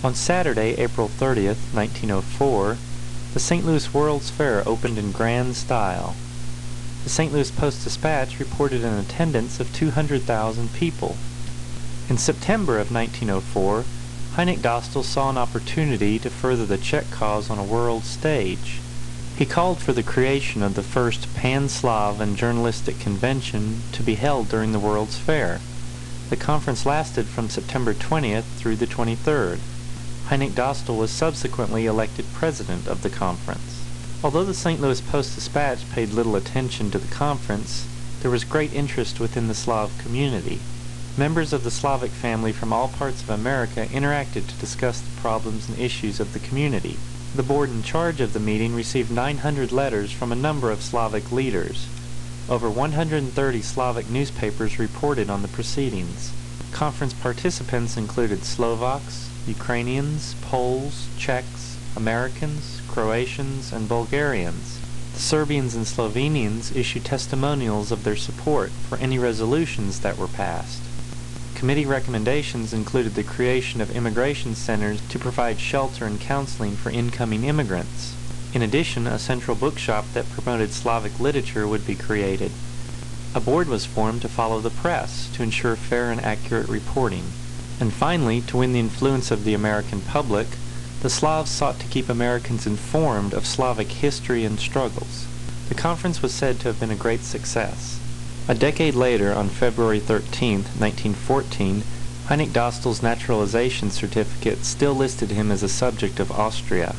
On Saturday, April 30th, 1904, the St. Louis World's Fair opened in grand style. The St. Louis Post-Dispatch reported an attendance of 200,000 people. In September of 1904, Hynek Dostal saw an opportunity to further the Czech cause on a world stage. He called for the creation of the first Pan-Slav and Journalistic Convention to be held during the World's Fair. The conference lasted from September 20th through the 23rd. Hynek Dostal was subsequently elected president of the conference. Although the St. Louis Post-Dispatch paid little attention to the conference, there was great interest within the Slav community. Members of the Slavic family from all parts of America interacted to discuss the problems and issues of the community. The board in charge of the meeting received 900 letters from a number of Slavic leaders. Over 130 Slavic newspapers reported on the proceedings. Conference participants included Slovaks, Ukrainians, Poles, Czechs, Americans, Croatians, and Bulgarians. The Serbians and Slovenians issued testimonials of their support for any resolutions that were passed. Committee recommendations included the creation of immigration centers to provide shelter and counseling for incoming immigrants. In addition, a central bookshop that promoted Slavic literature would be created. A board was formed to follow the press to ensure fair and accurate reporting. And finally, to win the influence of the American public, the Slavs sought to keep Americans informed of Slavic history and struggles. The conference was said to have been a great success. A decade later, on February 13, 1914, Hynek Dostal's naturalization certificate still listed him as a subject of Austria,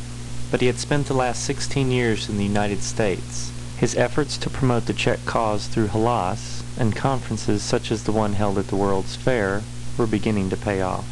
but he had spent the last 16 years in the United States. His efforts to promote the Czech cause through Hlas and conferences such as the one held at the World's Fair were beginning to pay off.